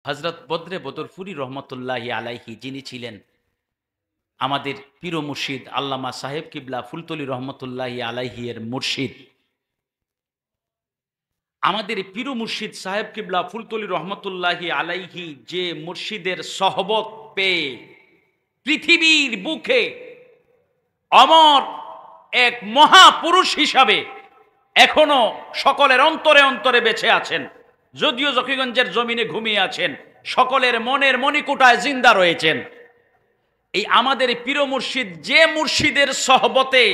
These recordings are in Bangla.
হযরত বদরে বদরপুরি রহমতুল্লাহি আলাইহি যিনি ছিলেন আমাদের পীর ও মুর্শিদ আল্লামা সাহেব কিবলা ফুলতলি রহমতুল্লাহি আলাইহি এর মুর্শিদ। আমাদের পীর ও মুর্শিদ সাহেব কিবলা ফুলতলি রহমতুল্লাহি আলাইহি যে মুর্শিদের সহবত পেয়ে পৃথিবীর বুকে অমর এক মহাপুরুষ হিসাবে এখনো সকলের অন্তরে অন্তরে বেঁচে আছেন। যদিও জকিগঞ্জের জমিনে ঘুমিয়ে আছেন, সকলের মনের মণিকূটায় জিন্দা রয়েছেন। এই আমাদের পীর মুর্শিদ যে মুর্শিদের সহবতে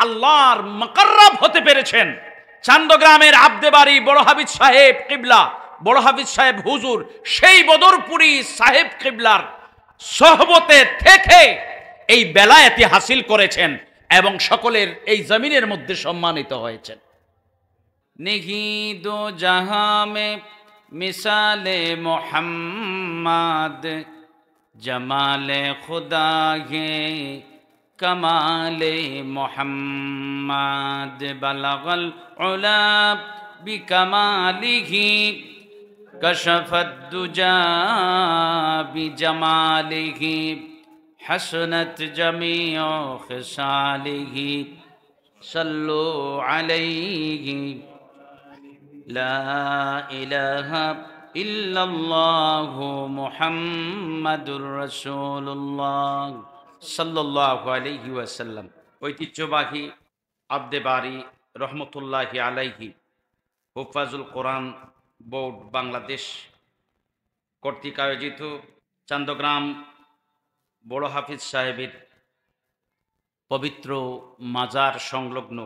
আল্লাহর মুকাররব হতে পেরেছেন, চান্দগ্রামের আব্দেবাড়ি বড় হাফিজ সাহেব কিবলা, বড় হাফিজ সাহেব হুজুর সেই বদরপুরি সাহেব কিবলার সহবতে থেকে এই বেলায়েতি হাসিল করেছেন এবং সকলের এই জমিনের মধ্যে সম্মানিত হয়েছেন। নিহি দো জাহাঁ মে মিসালে মোহাম্মদ, জমালে খুদা গে কমালে মোহাম্মদ, বলগল উলা বিকমালিহি কশফত দুজা বিজমালিহি, হসনত জমিউ খিসালিহি, সল্লু আলাইহি লা ইলাহা ইল্লাল্লাহু মুহাম্মাদুর রাসূলুল্লাহ সাল্লাল্লাহু আলাইহি ওয়াসাল্লাম। ঐতিহ্যবাহী আব্দেবাড়ি রহমতুল্লাহি আলাইহি হুফাজুল কোরআন বোর্ড বাংলাদেশ কর্তৃক আয়োজিত চান্দগ্রাম বড় হাফিজ সাহেবের পবিত্র মাজার সংলগ্ন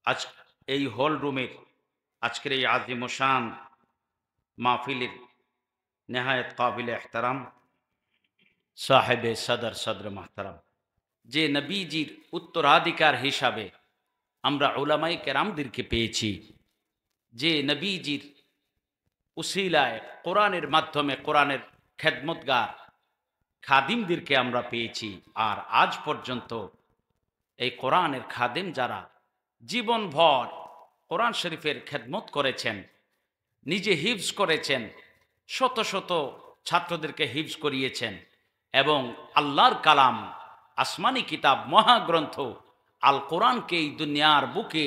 আজ এই হল রুমের আজকের এই আজিমশান মাহফিলের নেহায়েত কাবিল এহতারাম সাহেবে সদর সদর মাহতারাম, যে নবীজির উত্তরাধিকার হিসাবে আমরা উলামায়ে কেরামদেরকে পেয়েছি, যে নবীজির উসিলায় কোরআনের মাধ্যমে কোরআনের খেদমতগার খাদিমদেরকে আমরা পেয়েছি, আর আজ পর্যন্ত এই কোরআনের খাদিম যারা জীবনভর কোরআন শরীফের খেদমত করেছেন, নিজে হিফজ করেছেন, শত শত ছাত্রদেরকে হিফজ করিয়েছেন এবং আল্লাহর কালাম আসমানি কিতাব মহাগ্রন্থ আল কোরআনকে এই দুনিয়ার বুকে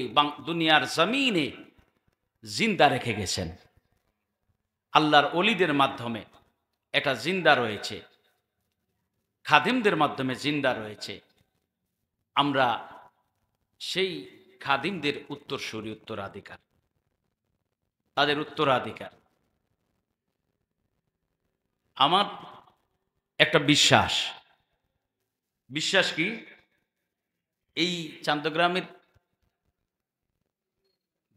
দুনিয়ার জমিনে জিন্দা রেখে গেছেন। আল্লাহর ওলিদের মাধ্যমে এটা জিন্দা রয়েছে, খাদিমদের মাধ্যমে জিন্দা রয়েছে। আমরা সেই খাদিমদের উত্তরসূরি, উত্তরাধিকার, তাদের উত্তরাধিকার। আমার একটা বিশ্বাস কি, এই চান্দগ্রামের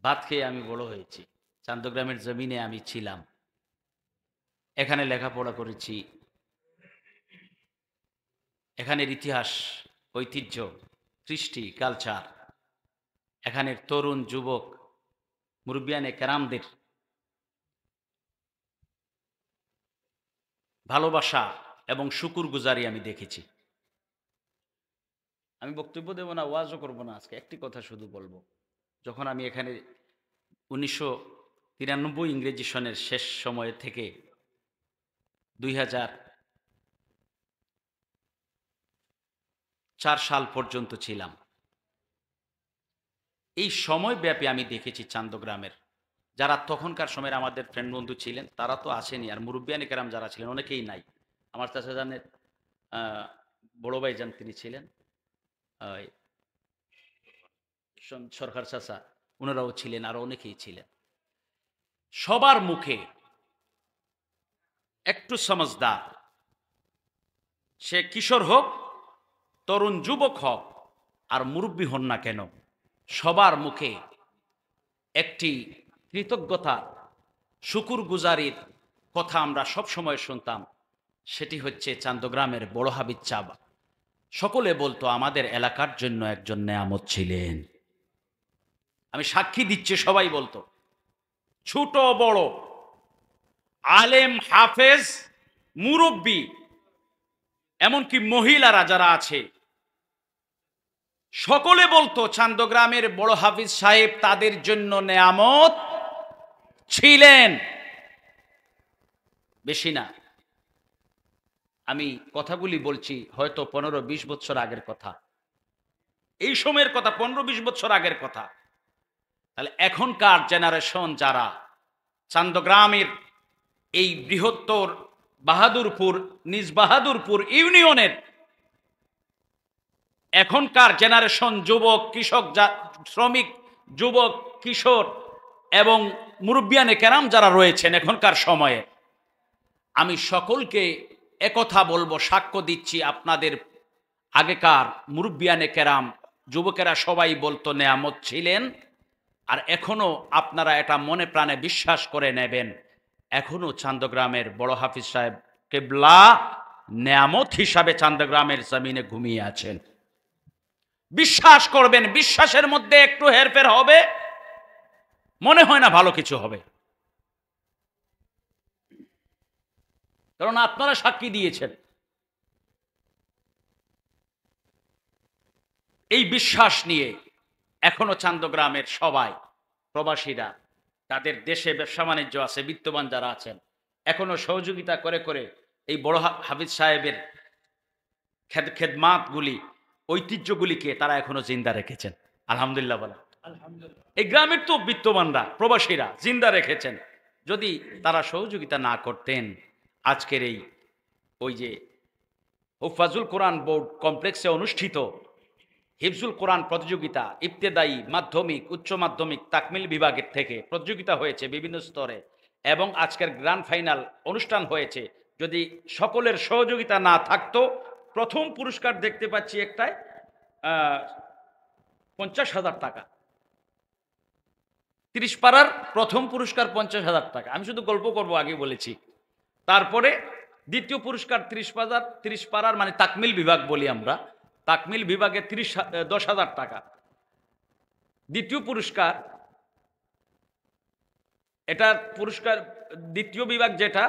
ভাত খেয়ে আমি বড় হয়েছি, চান্দগ্রামের জমিনে আমি ছিলাম, এখানে লেখাপড়া করেছি, এখানের ইতিহাস, ঐতিহ্য, কৃষ্টি, কালচার, এখানের তরুণ যুবক মুরব্বিয়ানে কেরামদের ভালোবাসা এবং শুকুরগুজারি আমি দেখেছি। আমি বক্তব্য দেব না, ওয়াজও করব না, আজকে একটি কথা শুধু বলবো। যখন আমি এখানে 1993 ইংরেজি সনের শেষ সময় থেকে 2004 সাল পর্যন্ত ছিলাম, এই সময়ব্যাপী আমি দেখেছি চান্দগ্রামের যারা তখনকার সময়ের আমাদের ফ্রেন্ড বন্ধু ছিলেন, তারা তো আসেনি, আর মুরব্বিয়ানে কেরাম যারা ছিলেন অনেকেই নাই। আমার চাচা জানের বড় ভাই যান, তিনি ছিলেন, সরকার চাচা, ওনারাও ছিলেন, আরো অনেকেই ছিলেন। সবার মুখে একটু সমঝদার, সে কিশোর হোক, তরুণ যুবক হোক, আর মুরব্বী হন না কেন, সবার মুখে একটি কৃতজ্ঞতা, শুকুরগুজারির কথা আমরা সব সময় শুনতাম। সেটি হচ্ছে চান্দগ্রামের বড় হাফিজ সাহেব সকলে বলতো আমাদের এলাকার জন্য একজন নেয়ামত ছিলেন। আমি সাক্ষী দিচ্ছি, সবাই বলতো, ছোট বড়, আলেম, হাফেজ, মুরব্বী, এমনকি মহিলারা যারা আছে সকলে বলতো চান্দগ্রামের বড় হাফিজ সাহেব তাদের জন্য নেয়ামত ছিলেন। বেশি না। আমি কথাগুলি বলছি হয়তো 15-20 বছর আগের কথা, এই সময়ের কথা, 15-20 বছর আগের কথা। তাহলে এখনকার জেনারেশন যারা চান্দগ্রামের এই বৃহত্তর বাহাদুরপুর, নিজ বাহাদুরপুর ইউনিয়নের এখনকার জেনারেশন যুবক কৃষক, শ্রমিক, যুবক কিশোর এবং মুরব্বিয়ানে কেরাম যারা রয়েছেন এখনকার সময়ে, আমি সকলকে একথা বলবো, সাক্ষ্য দিচ্ছি, আপনাদের আগেকার মুরব্বিয়ানে কেরাম যুবকেরা সবাই বলতো নেয়ামত ছিলেন, আর এখনো আপনারা এটা মনে প্রাণে বিশ্বাস করে নেবেন, এখনো চান্দগ্রামের বড় হাফিজ সাহেব কেবলা নেয়ামত হিসাবে চান্দগ্রামের জমিনে ঘুমিয়ে আছেন। বিশ্বাস করবেন, বিশ্বাসের মধ্যে একটু হেরফের হবে মনে হয় না ভালো কিছু হবে, কারণ আপনারা সাক্ষী দিয়েছেন। এই বিশ্বাস নিয়ে এখনো চান্দগ্রামের সবাই প্রবাসীরা, তাদের দেশে ব্যবসা বাণিজ্য আছে, বিত্তবান যারা আছেন, এখনো সহযোগিতা করে করে এই বড় হাফিজ সাহেবের খেদমাতগুলি, ঐতিহ্যগুলিকে তারা এখনো জিন্দা রেখেছেন। আলহামদুলিল্লাহ বলা। এই গ্রামের তো বিত্তবানরা প্রবাসীরা জিন্দা রেখেছেন। যদি তারা সহযোগিতা না করতেন, আজকের এই ওই যে হুফাজুল কোরআন বোর্ড কমপ্লেক্সে অনুষ্ঠিত হিফজুল কোরআন প্রতিযোগিতা, ইবতেদায়ী, মাধ্যমিক, উচ্চ মাধ্যমিক, তাকমিল বিভাগের থেকে প্রতিযোগিতা হয়েছে বিভিন্ন স্তরে, এবং আজকের গ্র্যান্ড ফাইনাল অনুষ্ঠান হয়েছে, যদি সকলের সহযোগিতা না থাকতো, প্রথম পুরস্কার দেখতে পাচ্ছি একটাই 50,000 টাকা। 30 পাড়ার প্রথম পুরস্কার 50,000 টাকা। আমি শুধু গল্প করব, আগে বলেছি। তারপরে দ্বিতীয় পুরস্কার 30 পাড়ার মানে তাকমিল বিভাগ বলি আমরা, তাকমিল বিভাগে 10,000 টাকা। দ্বিতীয় পুরস্কার, এটার পুরস্কার দ্বিতীয় বিভাগ যেটা,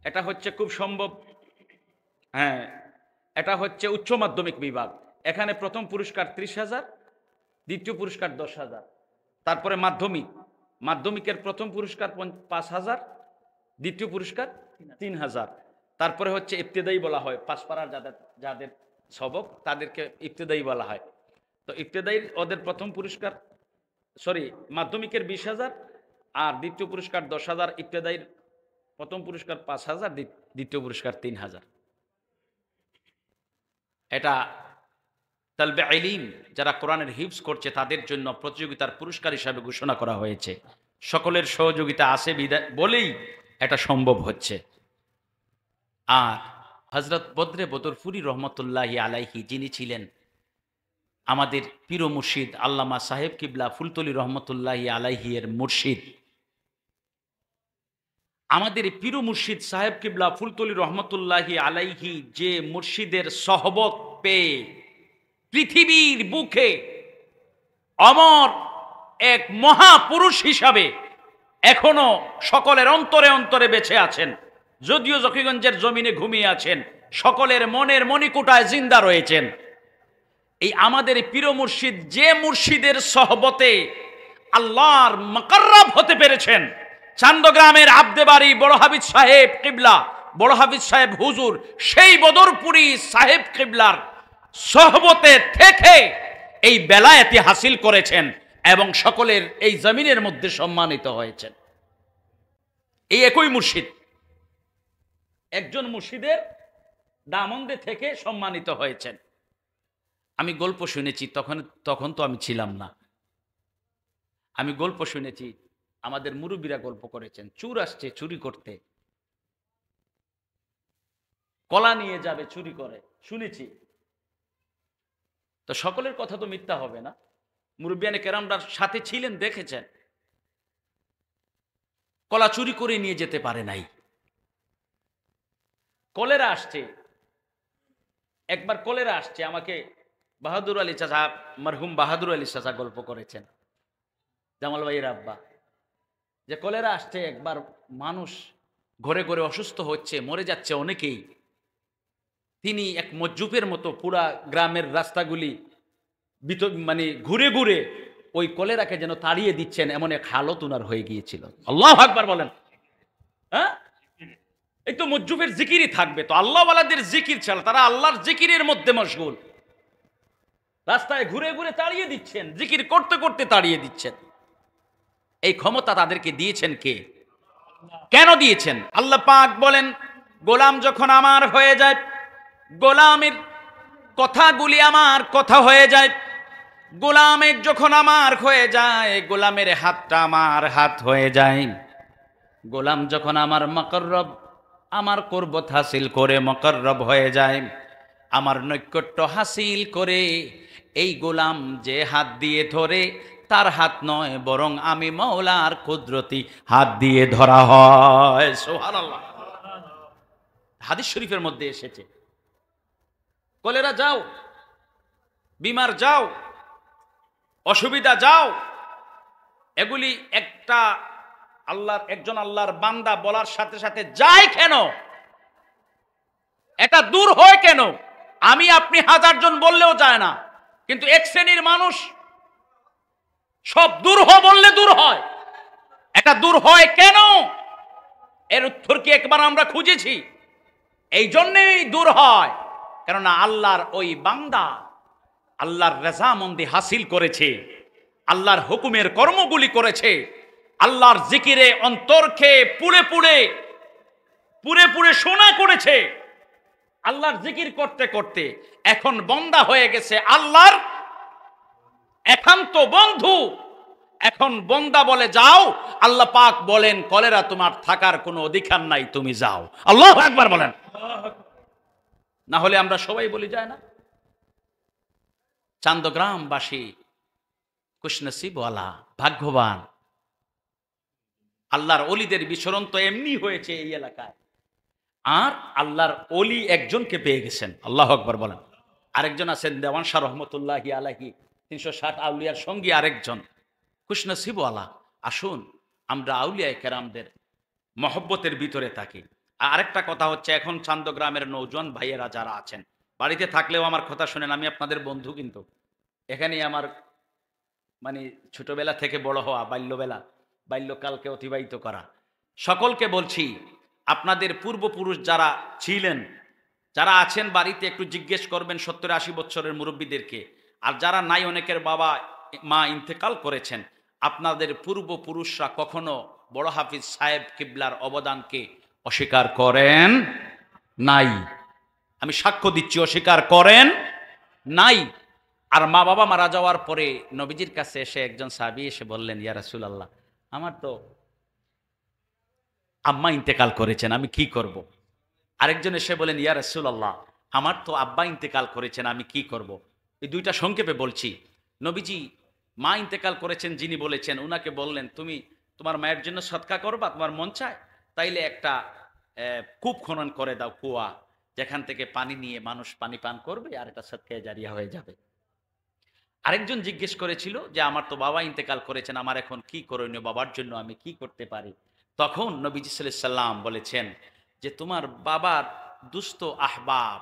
এটা হচ্ছে খুব সম্ভব, হ্যাঁ, এটা হচ্ছে উচ্চ মাধ্যমিক বিভাগ। এখানে প্রথম পুরস্কার 30,000, দ্বিতীয় পুরস্কার 10,000। তারপরে মাধ্যমিকের প্রথম পুরস্কার 5,000, দ্বিতীয় পুরস্কার 3,000। তারপরে হচ্ছে ইবতেদায়ী বলা হয়, পাঁচপাড়ার যাদের সবক তাদেরকে ইবতেদায়ী বলা হয়। তো ইবতেদায়ীর ওদের প্রথম পুরস্কার, মাধ্যমিকের 20,000 আর দ্বিতীয় পুরস্কার 10,000। ইবতেদায়ীর প্রথম পুরস্কার 5,000, দ্বিতীয় পুরস্কার 3,000। এটা তালবে ইলম যারা কোরআনের হিফজ করছে তাদের জন্য প্রতিযোগিতার পুরস্কার হিসাবে ঘোষণা করা হয়েছে। সকলের সহযোগিতা আছে বলেই এটা সম্ভব হচ্ছে। আর হযরত বদরে বদরপুরি রহমতুল্লাহি আলাইহি, যিনি ছিলেন আমাদের পীর মুর্শিদ আল্লামা সাহেব কিবলা ফুলতলি রহমতুল্লাহি আলাইহি এর মুর্শিদ, আমাদের পীর মুর্শিদ সাহেব কিবলা ফুলতলি রহমতুল্লাহি আলাইহি যে মুর্শিদের সহবত পেয়ে পৃথিবীর বুকে অমর এক মহাপুরুষ হিসাবে এখনো সকলের অন্তরে অন্তরে বেঁচে আছেন, যদিও জকিগঞ্জের জমিনে ঘুমিয়ে আছেন, সকলের মনের মণিকূটায় জিন্দা রয়েছেন। এই আমাদের পীর মুর্শিদ যে মুর্শিদের সহবতে আল্লাহর মুকাররব হতে পেরেছেন, চান্দগ্রামের আব্দেবাড়ি বড় হাফিজ সাহেব কিবলা, বড় হাফিজ সাহেব হুজুর, সেই বদরপুরি সাহেব কিবলার সহবতে থেকে এই বেলায়েতি হাসিল করেছেন এবং সকলের এই জমিনের মধ্যে সম্মানিত হয়েছেন। এই একই মুর্শিদ একজন মুর্শিদের দামন্দে থেকে সম্মানিত হয়েছেন। আমি গল্প শুনেছি, তখন তো আমি ছিলাম না। আমি গল্প শুনেছি, আমাদের মুরব্বীরা গল্প করেছেন, চোর আসছে চুরি করতে, কলা নিয়ে যাবে চুরি করে, শুনেছি। তো সকলের কথা তো মিথ্যা হবে না, মুরব্বিয়ানে কেরামদার সাথে ছিলেন, দেখেছেন। কলা চুরি করে নিয়ে যেতে পারে নাই, কলেরা আসছে। একবার কলেরা আসছে, আমাকে বাহাদুর আলী চাচা, মরহুম বাহাদুর আলী চাচা গল্প করেছেন, জামাল ভাইয়ের আব্বা, যে কলেরা আসছে একবার, মানুষ ঘরে ঘরে অসুস্থ হচ্ছে, মরে যাচ্ছে অনেকেই। তিনি এক মজ্জুপের মতো পুরা গ্রামের রাস্তাগুলি মানে ঘুরে ঘুরে ওই কলেরাকে যেন তাড়িয়ে দিচ্ছেন, এমন এক হালত উনার হয়ে গিয়েছিল। আল্লাহু আকবার বলেন। হ্যাঁ, এই তো মুজ্জুফের জিকিরই থাকবে, তো আল্লাহওয়ালাদের জিকির ছাড়া তারা আল্লাহর জিকিরের মধ্যে মশগুল। রাস্তায় ঘুরে ঘুরে তাড়িয়ে দিচ্ছেন, জিকির করতে করতে তাড়িয়ে দিচ্ছেন। এই ক্ষমতা তাদেরকে দিয়েছেন কে? কেন দিয়েছেন? আল্লাহ পাক বলেন, গোলাম যখন আমার হয়ে যায়, গোলামের কথাগুলি আমার কথা হয়ে যায়, গোলামের যখন আমার হয়ে যায়, গোলামের হাতটা আমার হাত হয়ে যায়। গোলাম যখন আমার মুকররব, আমার কুরবত হাসিল করে মুকররব হয়ে যায়, আমার নৈকট্য হাসিল করে, এই গোলাম যে হাত দিয়ে ধরে তার হাত নয়, বরং আমি মাওলার কুদরতি হাত দিয়ে ধরা হয়। সুবহানাল্লাহ। হাদিস শরীফের মধ্যে এসেছে, কলেরা যাও, বিমার যাও, অসুবিধা যাও, এগুলি একটা একজন আল্লাহর বান্দা বলার সাথে সাথে যায় কেন? এটা দূর হয় কেন? আমি আপনি 1000 জন বললেও যায় না, কিন্তু এক শ্রেণীর মানুষ সব দূর বললে দূর হয়। এটা দূর হয় কেন? এর উত্তর কি একবার আমরা খুঁজেছি? এই জন্যই দূর হয়, কেননা আল্লাহর ওই বান্দা আল্লাহর রেজামন্দি হাসিল করেছে, আল্লাহর হুকুমের কর্মগুলি করেছে, আল্লাহর জিকিরে অন্তরকে পুড়ে পুড়ে সোনা করেছে, আল্লাহর জিকির করতে করতে এখন বন্দা হয়ে গেছে আল্লাহর একান্ত বন্ধু। এখন বন্দা বলে যাও, আল্লাহ পাক বলেন কলেরা তোমার থাকার কোনো অধিকার নাই, তুমি যাও। আল্লাহু আকবার বলেন। না হলে আমরা সবাই বলি যায় না? চান্দগ্রামবাসী খুশনসিবওয়ালা, ভাগ্যবান, আল্লাহর ওলিদের বিচরণ তো এমনি হয়েছে এই এলাকায়, আর আল্লাহর ওলি একজনকে পেয়ে গেছেন। আল্লাহু আকবার বলেন। আরেকজন আছেন দেওয়ান শাহ রহমতুল্লাহি আলাইহি, 360 আউলিয়ার সঙ্গী আরেকজন খুশনসিবওয়ালা। আসুন আমরা আউলিয়ায়ে কেরামদের মহব্বতের ভিতরে থাকি। আরেকটা কথা হচ্ছে, এখন চান্দগ্রামের নৌজওয়ান ভাইয়েরা যারা আছেন, বাড়িতে থাকলেও আমার কথা শুনেন, আমি আপনাদের বন্ধু, কিন্তু এখানেই আমার মানে ছোটবেলা থেকে বড় হওয়া, বাল্যকালকে অতিবাহিত করা, সকলকে বলছি, আপনাদের পূর্বপুরুষ যারা ছিলেন, যারা আছেন বাড়িতে, একটু জিজ্ঞেস করবেন 70-80 বছরের মুরব্বীদেরকে, আর যারা নাই, অনেকের বাবা মা ইন্তেকাল করেছেন, আপনাদের পূর্বপুরুষরা কখনো বড় হাফিজ সাহেব কিবলার অবদানকে অস্বীকার করেন নাই। আমি সাক্ষ্য দিচ্ছি, অস্বীকার করেন নাই। আর মা বাবা মারা যাওয়ার পরে নবীজির কাছে এসে একজন সাহাবী এসে বললেন, ইয়া রাসূলুল্লাহ, আমার তো আম্মা ইন্তেকাল করেছেন, আমি কি করব? আরেকজন এসে বলেন, ইয়া রাসূলুল্লাহ, আমার তো আব্বা ইন্তেকাল করেছেন, আমি কি করব? এই দুইটা সংক্ষেপে বলছি। নবীজি মা ইন্তেকাল করেছেন যিনি বলেছেন, উনাকে বললেন, তুমি তোমার মায়ের জন্য সদকা করবা, তোমার মন চায়, তাইলে একটা কূপ খনন করে দাও, কুয়া, যেখান থেকে পানি নিয়ে মানুষ পানি পান করবে, আর এটা সদকায়ে জারিয়া হয়ে যাবে। আরেকজন জিজ্ঞেস করেছিল যে, আমার তো বাবা ইন্তেকাল করেছেন, আমার এখন কি করণীয়, বাবার জন্য আমি কি করতে পারি? তখন নবীজি সাল্লাল্লাহু আলাইহি ওয়াসাল্লাম বলেছেন যে, তোমার বাবার দুস্থ আহবাব,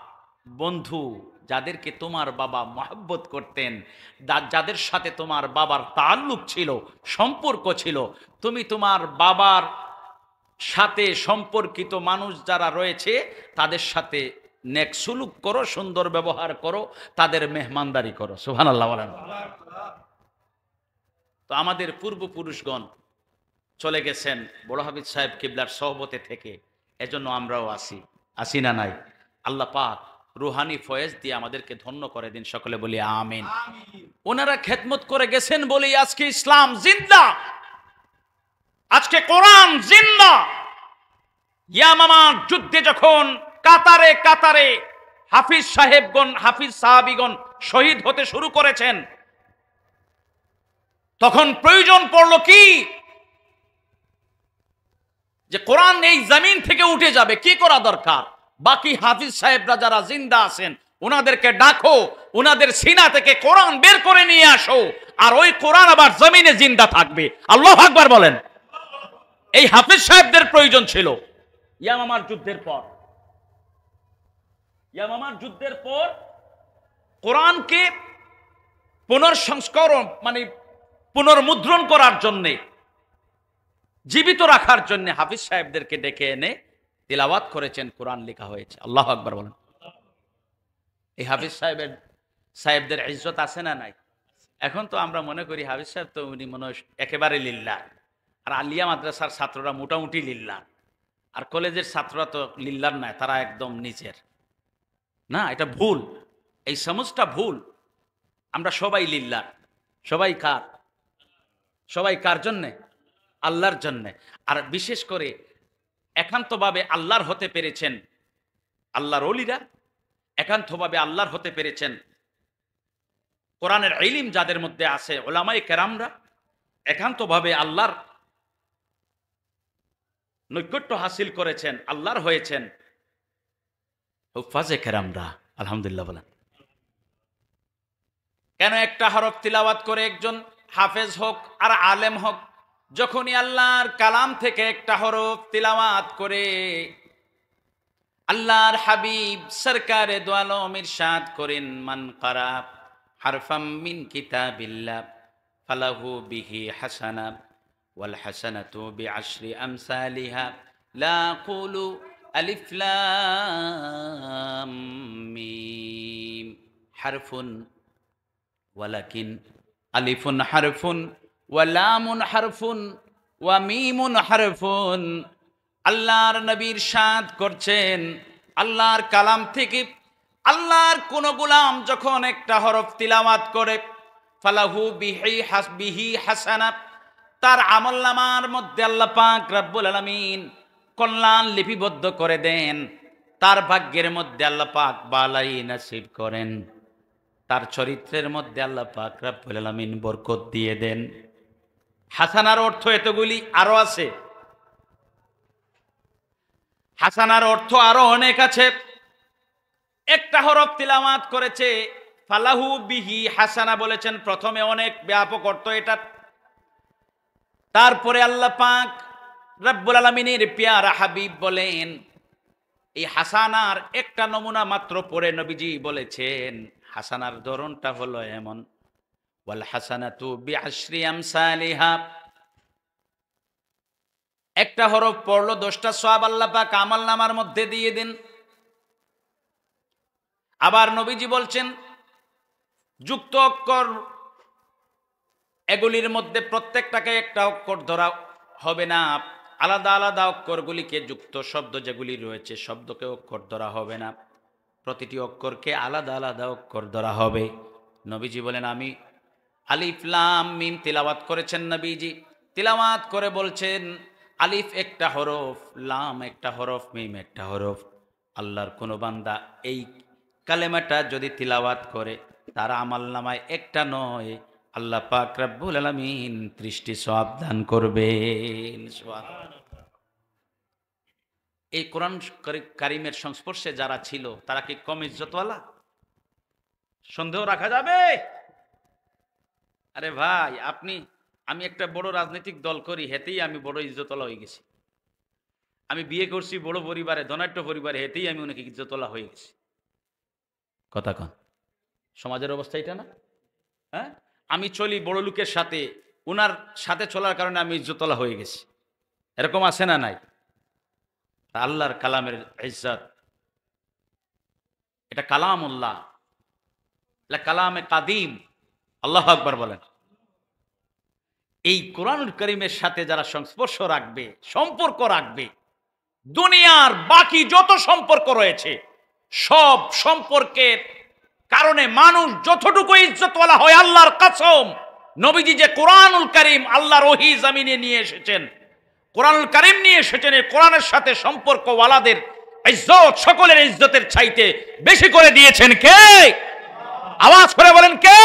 বন্ধু, যাদেরকে তোমার বাবা মহব্বত করতেন, যাদের সাথে তোমার বাবার তাল্লুক ছিল, সম্পর্ক ছিল, তুমি তোমার বাবার সাথে সম্পর্কিত মানুষ যারা রয়েছে তাদের সাথে নেক সুলুক করো, সুন্দর ব্যবহার করো, তাদের মেহমানদারি করো। সুবহানাল্লাহ বলেন। তো আমাদের পূর্বপুরুষগণ চলে গেছেন বড় হাফিজ সাহেব কিবলার সোহবতে থেকে, এজন্য আমরাও আসি না নাই? আল্লাহ পাক রুহানি ফয়েজ দিয়ে আমাদেরকে ধন্য করে দিন, সকলে বলি আমিন। ওনারা খেদমত করে গেছেন বলেই আজকে ইসলাম জিন্দা, আজকে কোরআন জিন্দা। ইয়ামামার যুদ্ধে যখন কাতারে কাতারে হাফিজ সাহেবগণ, হাফিজ সাহাবীগণ শহীদ হতে শুরু করেছেন, তখন প্রয়োজন পড়ল কি, যে কোরআন এই জমিন থেকে উঠে যাবে, কি করা দরকার? বাকি হাফিজ সাহেবরা যারা জিন্দা আছেন ওনাদেরকে ডাকো, ওনাদের সিনা থেকে কোরআন বের করে নিয়ে আসো, আর ওই কোরআন আবার জমিনে জিন্দা থাকবে। আল্লাহু আকবার বলেন। এই হাফিজ সাহেবদের প্রয়োজন ছিল। ইয়ামামার যুদ্ধের পর কোরআনকে পুনর্সংস্করণ মানে পুনর্মুদ্রণ করার জন্য, জীবিত রাখার জন্য হাফিজ সাহেবদেরকে ডেকে এনে তিলাওয়াত করেছেন, কোরআন লেখা হয়েছে। আল্লাহু আকবার বলেন। এই হাফিজ সাহেবদের ইজ্জত আছে না নাই? এখন তো আমরা মনে করি হাফিজ সাহেব তো উনি মনে হয় একেবারে লিল্লাহ, আর আলিয়া মাদ্রাসার ছাত্ররা মোটামুটি লিল্লাহ, আর কলেজের ছাত্ররা তো লিল্লার নয়, তারা একদম নিচের। না, এটা ভুল, এই সমস্যা ভুল। আমরা সবাই লিল্লাহ। সবাই কার জন্যে? আল্লাহর জন্যে। আর বিশেষ করে একান্তভাবে আল্লাহর হতে পেরেছেন আল্লাহর ওলিরা, একান্তভাবে আল্লাহর হতে পেরেছেন কোরআনের ইলম যাদের মধ্যে আছে, উলামায়ে কেরামরা একান্তভাবে আল্লাহর নৈকট্য হাসিল করেছেন, আল্লাহর হয়েছেন হুফাজে কেরামরা। আলহামদুলিল্লাহ বলেন। কেন একটা হরফ তিলাওয়াত করে একজন হাফেজ হোক আর আলেম হোক, যখনই আল্লাহর কালাম থেকে একটা হরফ তিলাওয়াত করে, আল্লাহর হাবিব সরকারে দো আলম ইরশাদ করেন, মান কারা হারফাম মিন কিতাবিল্লাহ ফালাহু বিহি হাসানা ওয়াল হাসানাতু বিআশরি আমসালিহা লা কুলু আলিফ লাম মিম হারফুন ওয়ালাকিন আলিফুন হারফুন ওয়া লামুন হারফুন ওয়া মিমুন হারফুন। আল্লাহর নবী ইরশাদ করছেন, আল্লাহর কালাম থেকে আল্লাহর কোন গোলাম যখন একটা হরফ তিলাওয়াত করে, ফালাহু বিহি হাসানা, তার আমলনামার মধ্যে আল্লাহ পাক রব্বুল আলামিন কল্যাণ লিপিবদ্ধ করে দেন, তার ভাগ্যের মধ্যে আল্লাহ পাক বালাই নসিব করেন, তার চরিত্রের মধ্যে আল্লাহ পাক রব্বুল আলামিন বরকত দিয়ে দেন। হাসানার অর্থ এতগুলি, আরো আছে। হাসানার অর্থ আরো অনেক আছে। একটা হরফ তিলাওয়াত করেছে, ফালাহু বিহি হাসানা বলেছেন, প্রথমে অনেক ব্যাপক অর্থ এটা। তারপরে আল্লাহ পাক রব্বুল আলামিনের পেয়ারা হাবিব বলেন, এই হাসানার একটা নমুনা মাত্র পড়ে নবীজি বলেছেন, হাসানার ধরনটা হলো এমন, ওয়াল হাসানাতু বিআশরি আমসালিহা, একটা হরফ পড়লো 10টা সওয়াব আল্লাহ পাক আমলনামার মধ্যে দিয়ে দেন। আবার নবীজি বলছেন, যুক্ত অক্ষর এগুলির মধ্যে প্রত্যেকটাকে একটা অক্ষর ধরা হবে না, আলাদা আলাদা অক্ষরগুলিকে, যুক্ত শব্দ যেগুলি রয়েছে শব্দকে অক্ষর ধরা হবে না, প্রতিটি অক্ষরকে আলাদা আলাদা অক্ষর ধরা হবে। নবীজি বলেন, আমি আলিফ লাম মিম তিলাওয়াত করেছেন। নবীজি তিলাওয়াত করে বলছেন, আলিফ একটা হরফ, লাম একটা হরফ, মিম একটা হরফ। আল্লাহর কোনো বান্দা এই কালেমাটা যদি তিলাওয়াত করে, তার আমলনামায় একটা নয়, আল্লাহ পাক রব্বুল আলামিন 30টি সওয়াব দান করবেন। এই কোরআন কারীমের সংস্পর্শে যারা ছিল, তারা কি কম ইজ্জতওয়ালা? সন্দেহ রাখা যাবে? আরে ভাই, আমি একটা বড় রাজনৈতিক দল করি, হেতেই আমি বড় ইজ্জতওয়ালা হয়ে গেছি। আমি বিয়ে করছি বড় পরিবারে, ধনাঢ্য পরিবারে, হেতেই আমি অনেক ইজ্জতওয়ালা হয়ে গেছি। কথা কন, সমাজের অবস্থা এটা না? হ্যাঁ, আমি চলি বড় লোকের সাথে, উনার সাথে চলার কারণে আমি ইজ্জতওয়ালা হয়ে গেছি। এরকম আছে না নাই? আল্লাহর কালামের ইজ্জত, এটা কালামুল্লাহ, এটা কালামে কাদিম। আল্লাহু আকবার বলেন। এই কোরআনুল কারীমের সাথে যারা সংস্পর্শ রাখবে, সম্পর্ক রাখবে, দুনিয়ার বাকি যত সম্পর্ক রয়েছে সব সম্পর্কের কারণে মানুষ যতটুকু ইজ্জতওয়ালা হয়, আল্লাহর কসম, নবীজি যে কোরআনুল কারীম আল্লাহর ওহী জমিনে নিয়ে এসেছেন, কোরআনুল কারীম নিয়ে এসেছেন, এই কোরআনের সাথে সম্পর্কওয়ালাদের ইজ্জত সকলের ইজ্জতের চাইতে বেশি করে দিয়েছেন কে? আওয়াজ করে বলেন কে?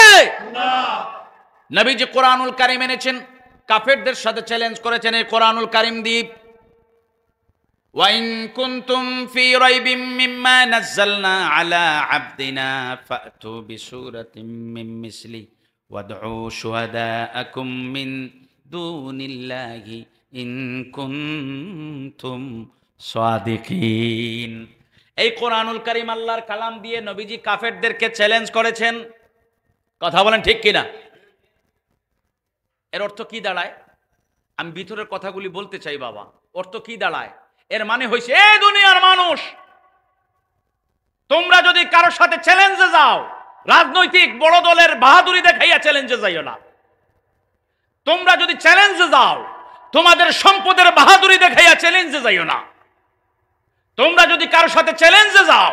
নবীজি কোরআনুল কারীম এনেছেন, কাফেরদের সাথে চ্যালেঞ্জ করেছেন এই কোরআনুল কারীম দিয়ে, ওয়াইন কুনতুম ফি রাইবিম মিম্মা নাযালনা আলা আবদিনা ফাতু বিসূরাতিম মিন মিসলি ওয়াদউ শুহাদাআকুম মিন দুনিল্লাহি ইন কুনতুম সাদিকিন। এই কোরআনুল কারীম আল্লাহর কালাম দিয়ে নবীজি কাফেরদেরকে চ্যালেঞ্জ করেছেন। কথা বলেন ঠিক কিনা? এর অর্থ কি দাঁড়ায়? আমি ভিতরের কথাগুলি বলতে চাই বাবা। অর্থ কি দাঁড়ায়? এর মানে হয়েছে, এই দুনিয়ার মানুষ, তোমরা যদি কারোর সাথে চ্যালেঞ্জে যাও, রাজনৈতিক বড় দলের বাহাদুরি দেখাইয়া চ্যালেঞ্জে যাইও না। তোমরা যদি চ্যালেঞ্জে যাও, তোমাদের সম্পদের বাহাদুরি দেখাইয়া চ্যালেঞ্জে যাইও না। তোমরা যদি কারোর সাথে চ্যালেঞ্জে যাও,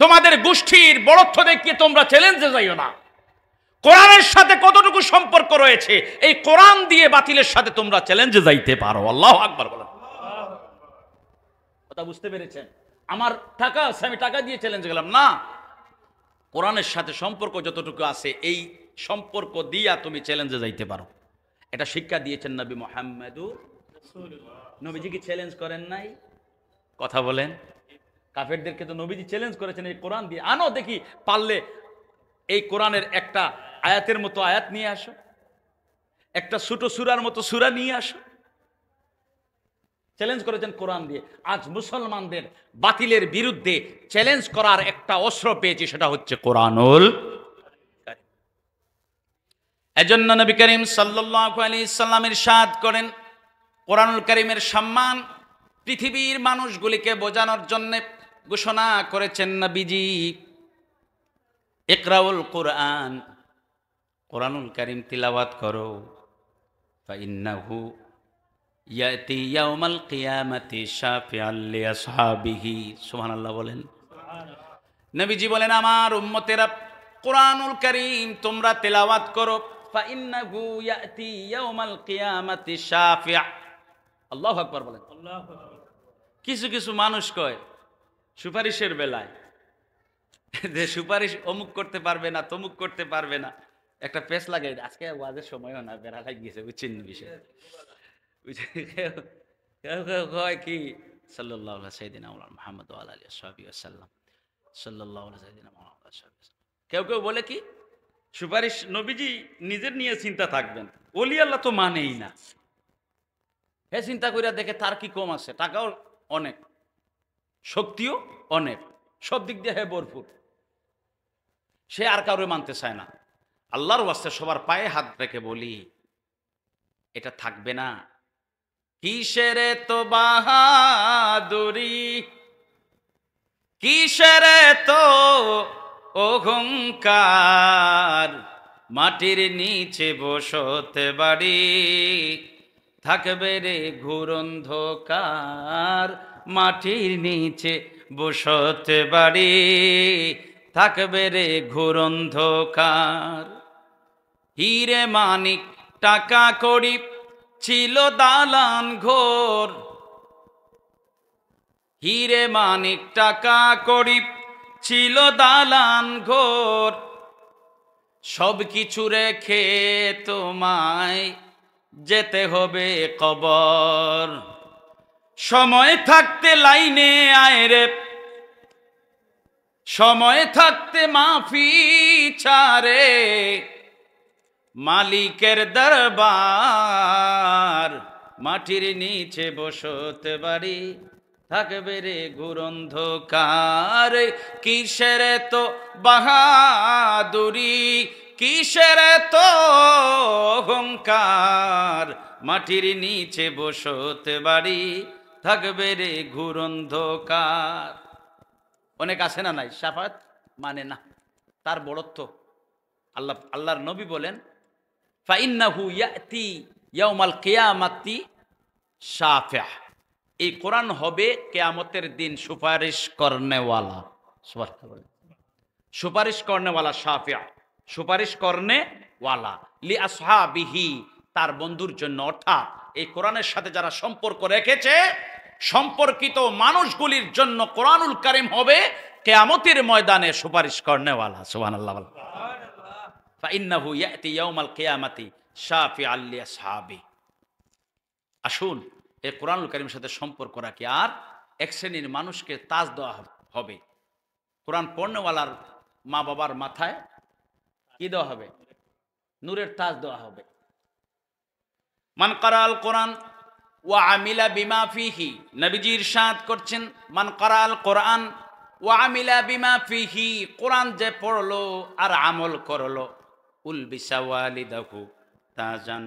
তোমাদের গোষ্ঠীর বড়ত্ব দেখিয়ে তোমরা চ্যালেঞ্জে যাইও না। কোরআনের সাথে কতটুকু সম্পর্ক রয়েছে, এই কোরআন দিয়ে বাতিলের সাথে তোমরা চ্যালেঞ্জে যাইতে পারো। আল্লাহু আকবার বলেন। কথা বুঝতে পেরেছেন? আমার টাকা আছে, আমি টাকা দিয়ে চ্যালেঞ্জ গেলাম না। কোরআনের সাথে সম্পর্ক যতটুকু আছে, এই সম্পর্ক দিয়া তুমি চ্যালেঞ্জে যাইতে পারো। এটা শিক্ষা দিয়েছেন নবী মুহাম্মদুর রাসূলুল্লাহ। নবীজি কি চ্যালেঞ্জ করেন নাই? কথা বলেন। কাফেরদেরকে তো নবীজি চ্যালেঞ্জ করেছেন এই কোরআন দিয়ে, আনো দেখি পারলে এই কোরআনের একটা আয়াতের মতো আয়াত নিয়ে আসো, একটা ছোট সূরার মতো সূরা নিয়ে আসো। চ্যালেঞ্জ করেছেন কোরআন দিয়ে। আজ মুসলমানদের বাতিলের বিরুদ্ধে চ্যালেঞ্জ করার একটা অস্ত্র পেয়েছি, সেটা হচ্ছে কোরআনুল কারীম। এজন্য নবী করিম সাল্লাল্লাহু আলাইহি সাল্লাম ইরশাদ করেন, কোরআনুল কারীমের সম্মান পৃথিবীর মানুষগুলিকে বোঝানোর জন্য ঘোষণা করেছেন নবীজি, ইকরাউল কোরআন, কোরআনুল কারীম তিলাওয়াত করো, ফাইন্নাহু ইয়াতি ইয়াউমাল কিয়ামাতি শাফিআল লিআসহাবিহি। সুবহানাল্লাহ বলেন। নবীজি বলেন, আমার উম্মতেরা কোরআনুল কারীম তোমরা তেলাওয়াত করো, ফাইন্নাহু ইয়াতি ইয়াউমাল কিয়ামাতি শাফিআ। আল্লাহু আকবার বলেন। কিছু কিছু মানুষ কয় সুপারিশের বেলায় যে সুপারিশ অমুক করতে পারবে না, তমুক করতে পারবে না, একটা পেস লাগে। আজকে ওয়াজের সময়ও না, বেড়া লাগিয়েছে, বুঝছেন বিষয়। কয় কি সাল্লাল্লাহু আলা সাইয়্যিদিনা মুহাম্মদ ওয়া আলা আলিহি ওয়া সাহবিহি ওয়াসাল্লাম, সাল্লাল্লাহু আলা সাইয়্যিদিনা মুহাম্মদ ওয়া সাহবিহি। কেউ কেউ বলে কি সুপারিশ নবীজি নিজের নিয়ে চিন্তা থাকবেন, ওলি আল্লাহ তো মানেই না। হে চিন্তা কইরা দেখে তার কি কম আছে, টাকাও অনেক, শক্তিও অনেক, সব দিক দিয়ে হে ভরপুর, সে আর কারো মানতে চায় না। আল্লাহর ওয়াস্তে সবার পায়ে হাত রেখে বলি, এটা থাকবে না। কিসের তো বাহাদুরি, কিসের তো অহংকার, মাটির নিচে বসতে বাড়ি, থাকবে রে ঘুরন্ধকার, মাটির নিচে বসতে বাড়ি, থাকবে রে ঘুরন্ধকার। হিরে মানিক টাকা কড়ি ছিল দালান ঘোর, হিরে মানিক টাকা কড়ি ছিল দালান ঘোর, সব কিছু রেখে তোমায় যেতে হবে কবর। সময় থাকতে লাইনে আয় রে, সময় থাকতে মাফি ছাড়ে, মালিকের দরবার, মাটির নিচে বসতে বাড়ি, থাকবে রে ঘুরন্ধকার। কিসের তো বাহাদুরি, কিসের তো অহংকার, মাটির নিচে বসতে বাড়ি, থাকবে রে ঘুরন্ধকার। অনেক আছে না নাই, শাফাত মানে না, তার বড়ত্ব। আল্লাহর নবী বলেন, ফাইন্নাহু ইয়াতি ইয়াউমাল কিয়ামাতি শাফিআ। এই কোরআন হবে কিয়ামতের দিন সুপারিশ করনেওয়ালা। সুবহানাল্লাহ। সুপারিশ করনেওয়ালা শাফিআ, সুপারিশ করনেওয়ালা লি আসহাবিহি, তার বন্ধুর জন্য। অর্থাৎ এই কোরআনের সাথে যারা সম্পর্ক রেখেছে, সম্পর্কিত মানুষগুলির জন্য কোরআনুল কারীম হবে কিয়ামতের ময়দানে সুপারিশ করনেওয়ালা। সুবহানাল্লাহ। ফাইন্নাহু ইয়াতি ইয়াউমাল কিয়ামাতি শাফিআল লিআসহাবিহি। আসুন এই কোরআনুল কারীমের সাথে সম্পর্ক রাখি। আর এক শ্রেণীর মানুষকে তাজ দেওয়া হবে। কোরআন পড়নেওয়ালার মা বাবার মাথায় কি দেওয়া হবে? নূরের তাজ দেওয়া হবে। মান কারাল কোরআন ওয়া আমিলা বিমা ফিহি, নবীজি ইরশাদ করছেন, মান কারাল কোরআন ওয়া আমিলা বিমা ফিহি, কোরআন যে পড়লো আর আমল করলো, উলবিসা ওয়ালিদাহু তাজান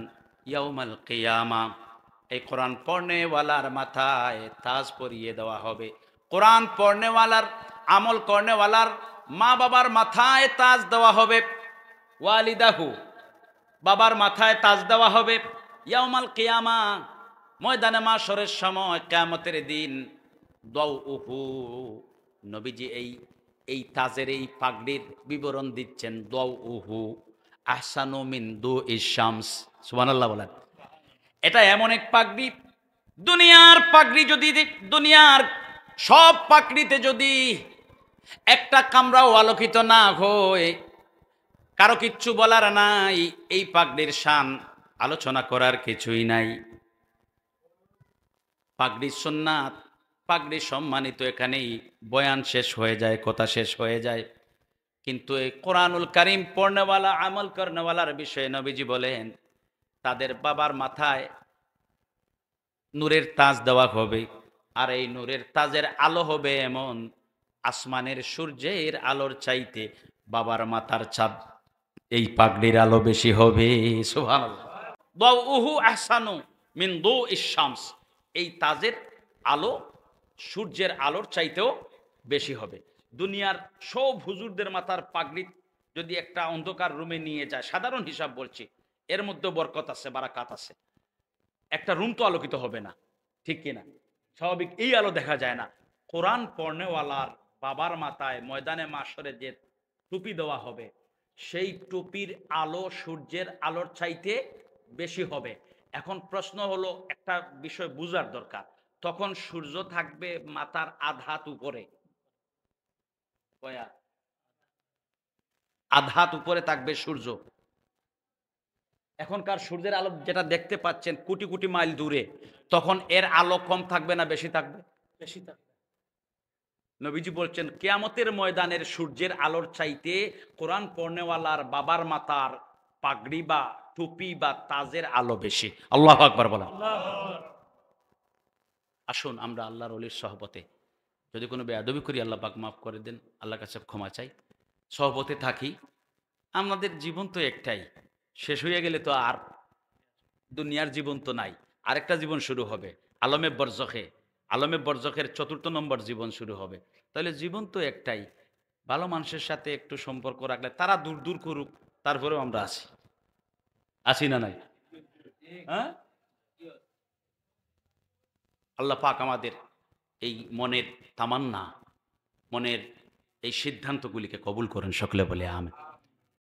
ইয়াউমাল কিয়ামা, এই কোরআন পড়নেওয়ালার মাথায় তাজ পরিয়ে দেওয়া হবে। কোরআন পড়নেওয়ালার, আমল করনেওয়ালার মা বাবার মাথায় তাজ দেওয়া হবে। ওয়ালিদাহু, বাবার মাথায় তাজ দেওয়া হবে। ইয়াউমাল কিয়ামা, ময়দানে মাশরের সময়, কিয়ামতের দিন। দাউহু, নবীজি এই তাজের, এই পাগড়ির বিবরণ দিচ্ছেন। দাউহু আহসানু মিন দুইশ শামস। সুবহানাল্লাহ বলেন। এটা এমন এক পাগড়ি, দুনিয়ার পাগড়ি যদি, দুনিয়ার সব পাগড়িতে যদি একটা কামরাও আলোকিত না হয়, কারো কিচ্ছু বলার নাই, এই পাগড়ির শান আলোচনা করার কিছুই নাই। পাগড়ি সুন্নাত, পাগড়ি সম্মানিত, এখানেই বয়ান শেষ হয়ে যায়, কথা শেষ হয়ে যায়। কিন্তু এই কোরআনুল কারীম পড়নেওয়ালা, আমল করনেওয়ালার বিষয়ে নবীজি বলেন, তাদের বাবার মাথায় নূরের তাজ দেওয়া হবে। আর এই নূরের তাজের আলো হবে এমন, আসমানের সূর্যের আলোর চাইতে বাবার মাথার চাঁদ, এই পাগড়ির আলো বেশি হবে। সুবহানাল্লাহ। দাউহু আহসানু মিন দুইশ শামস, এই তাজের আলো সূর্যের আলোর চাইতেও বেশি হবে। দুনিয়ার সব হুজুরদের মাথার পাগড়ি যদি একটা অন্ধকার রুমে নিয়ে যায়, সাধারণ হিসাব বলছি, এর মধ্যে বরকত আছে, বারাকাত আছে, একটা রুম তো আলোকিত হবে না, ঠিক কিনা? স্বাভাবিক এই আলো দেখা যায় না। কোরআন পড়নেওয়ালার বাবার মাথায় ময়দানে মাশরে যে টুপি দেওয়া হবে, সেই টুপির আলো সূর্যের আলোর চাইতে বেশি হবে। এখন প্রশ্ন হলো, একটা বিষয় বুঝার দরকার, তখন সূর্য থাকবে মাথার আধ উপরে, কয়া আধ উপরে থাকবে সূর্য। এখনকার সূর্যের আলো যেটা দেখতে পাচ্ছেন কোটি কোটি মাইল দূরে, তখন এর আলো কম থাকবে না বেশি থাকবে? বেশি থাকবে। নবীজি বলছেন, কিয়ামতের ময়দানের সূর্যের আলোর চাইতে কোরআন পড়নেওয়ালার বাবার মাথার পাগড়ি বা টুপি বা তাজের আলো বেশি। আল্লাহু আকবার বলেন। আসুন আমরা আল্লাহর ওলির সহবতে, যদি কোনো বেয়াদবি করি আল্লাহ পাক মাফ করে দেন, আল্লাহর কাছে ক্ষমা চাই, সহবতে থাকি। আমাদের জীবন তো একটাই, শেষ হয়ে গেলে তো আর দুনিয়ার জীবন তো নাই, আরেকটা জীবন শুরু হবে, আলমে বরজখে। আলমে বরজখের ৪র্থ নম্বর জীবন শুরু হবে। তাহলে জীবন তো একটাই, ভালো মানুষের সাথে একটু সম্পর্ক রাখলে, তারা দূর দূর করুক, তারপরেও আমরা আছি, আছি না নাই? হ্যাঁ, আল্লাহ পাক আমাদের এই মনের তামান্না, মনের এই সিদ্ধান্তগুলিকে কবুল করেন, সকলে বলে আমিন।